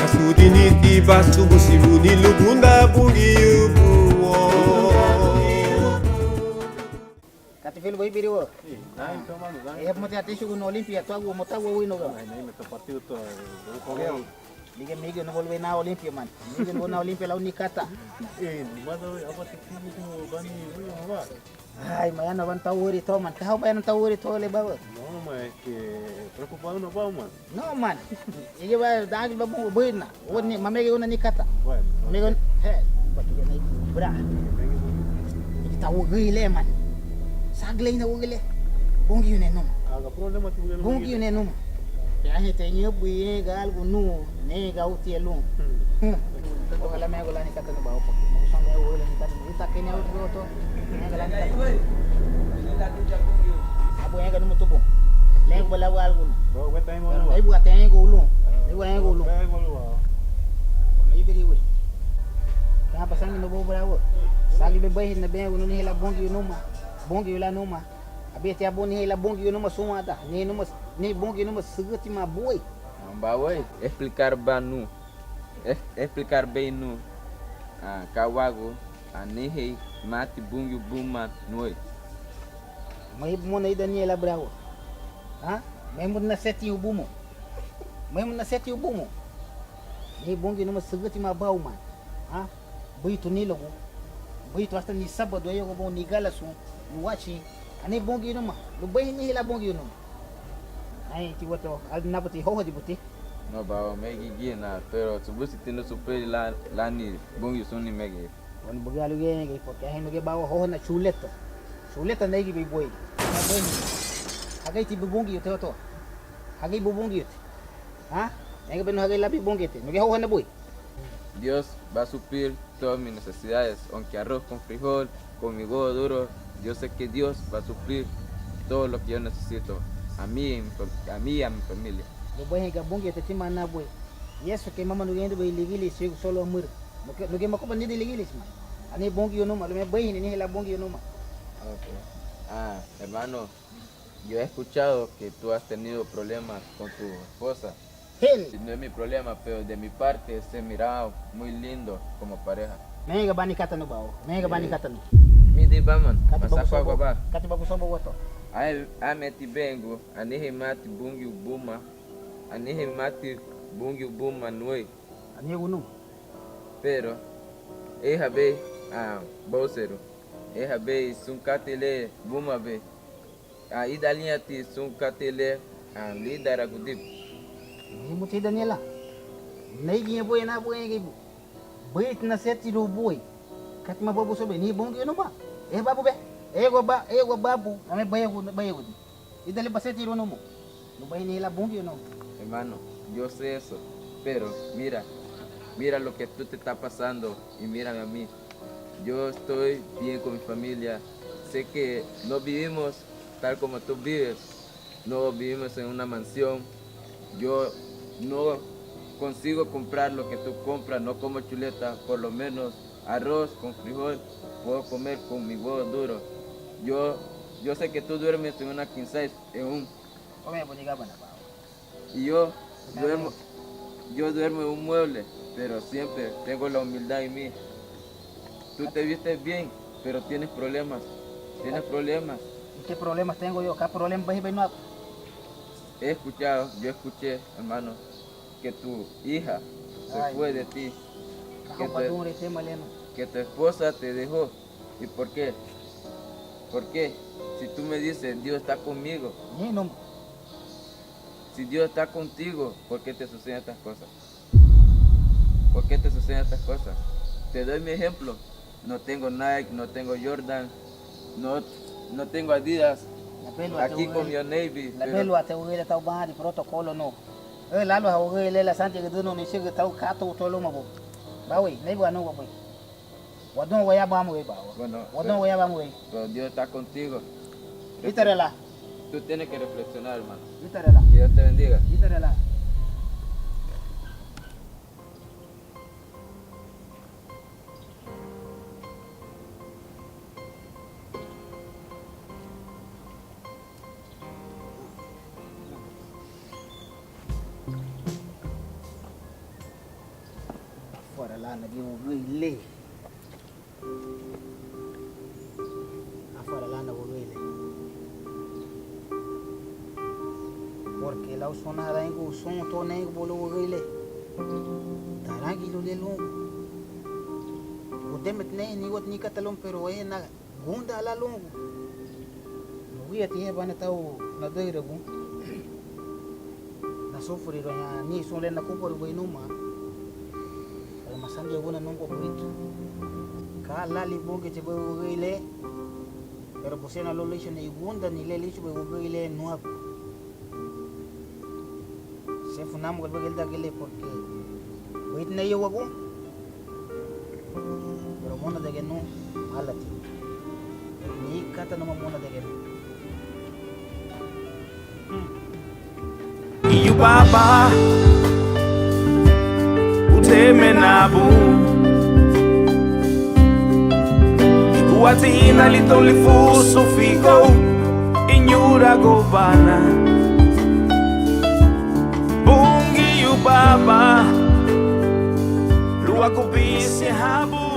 basudiniti basubusibuni lubunda bungiubuo Kati filo boy biri wo. Moti ati shugu no Olimpia tu agu mota wo wino ga. Liga migi no volve na Olimpia man. Migi no na Olimpia la unikata. Ai, mayana van tawuri to man. Kau bayan tawuri to le bawa. No, mas que preocupado no vamos, mano. No man. Ige ba dagi ba bu buina. Woni mamege una nikata. Bueno, Mamege he. Batuga na bra. Ige tawu gile man. Sagle na wugile. Bongi yune numa. aga problema tu gelo. Bongi yune numa. Ya he te nyobu ye gal gunu ne ga uti elun. Ko hala me gola nikata no bawo. Mo songa wo le nikata. Ita kenya uti to. Ne gala nikata. Abu yang kan mutubu. Leng bala wal gunu. Bro, we tayo mo. Ay buat yang gulung. Ay buat yang gulung. Tayo mo lo. Ono ibiri we. Ka pasangi no bo brawo. Sali be bay na be gunu ni hela bongi numa. Bongi yula numa. Abi ti aboni hela bongi numa suma ta. Ni bongi numa segati ma boy. Bawai explicar banu. Explicar bem no kawago anihe mati bungu buma noi. Mai mo na Daniela brawo. Ha? Mai mo na seti ubumo. Mai mo na seti ubumo. Ni bongi numa segati ma bau man. Ha? Buitu ni logo. Buitu hasta ni sabado yo go ni galasu. Ni wachi. Ani bongi numa. Lu bai ni hela bongi numa. Ai ti wato al napati ho di buti. No bawa megi gina pero subusi tino superi la ni bungu suni megi. Wan bugalu ge ge porque ai no ge bawa ho na chuleta. Chuleta na gi boy. Na boy. Hagai ti bubungi yote to. Hagai bubungi yote. Ha? Nega beno hagai labi bungi yote. No ge ho na boy. Dios va a suplir todas mis necesidades, aunque arroz con frijol, con mi huevo duro, yo sé que Dios va a suplir todo lo que yo necesito, a mí y a mi familia. Lo boy ga bungi yote ti mana boy. Yeso ke mama no ge ndo boy ligili sigo solo mur. No ge makoba ni ligili sma. Ani bungi yo no ma, me boy ni hela bungi yo no ma. Okay. Hermano, yo he escuchado que tú has tenido problemas con tu esposa. Hel. No es mi problema, pero de mi parte se miraba muy lindo como pareja. Mega bani kata no bawo. Mega bani kata no. Mi di baman, Kati masako babu agua ba. Kati babu sobo wato. Ameti bengo, anihe mati bungi ubuma, anihe mati bungi ubuma nui. Ani gunu. Pero, be, bosero, be, sunkatele, buma be. Idalinha ti sunkatele, lidara gudip. Ni muti Daniela. Nei gi boy na boy gi. Boy na seti do boy. Kati ma babu sobe ni bongi no ma. Babu be. Go babu. Ame bayo. Idale baseti ro no mo. No bay ni la bongi no. Hermano, yo sé eso, pero mira lo que tú te está pasando y mírame a mí. Yo estoy bien con mi familia. Sé que no vivimos tal como tú vives. No vivimos en una mansión. Yo no consigo comprar lo que tú compras, no como chuleta, por lo menos arroz con frijol puedo comer con mi huevo duro. Yo sé que tú duermes en una king size, y yo duermo en un mueble, pero siempre tengo la humildad en mí. Tú te vistes bien, pero tienes problemas. Tienes problemas. ¿Y qué problemas tengo yo? ¿Qué problemas no? Yo escuché, hermano, que tu hija se fue de ti, que tu esposa te dejó. ¿Y por qué? ¿Por qué? Si tú me dices, Dios está conmigo, si Dios está contigo, ¿por qué te suceden estas cosas? ¿Por qué te suceden estas cosas? Te doy mi ejemplo. No tengo Nike, no tengo Jordan, no tengo Adidas. Aquí con mi Navy. La pelo até o ele tá o bar de protocolo no. Lá lo hago ele la sante que no ni chega tá o cato tolo mabo. Ba we, nei ba no ba we. Wadon wa ya ba mo we ba. Bueno, Wadon wa ya ba mo we. pero Dios está contigo. Itarela. Tú tienes que reflexionar, hermano. Itarela. Que Dios te bendiga. Itarela. Afora lana de urile. Afora lana urile. Porque lá o som nada em o som tô nem o bolo urile. Tarangi lo lelong. O demet nem ni wat ni katalong pero eh na gunda ala longo. Nuwi at iya bana tao na doira bu. Na sofri ro ni son len na kupor bu inuma. Masandi aguna nungko kuito. Kala libong ke chebe urile. Pero pusena lo leisho na igunda ni le leisho be urile nuap. Se funamo que bagel dagele porque wait na yo ago. Pero mona de no malati. Ni kata no mona de no. Iyo baba utemenabu ikuatina litolifuso figo inyura gobana bungi iyo baba luakubisi habu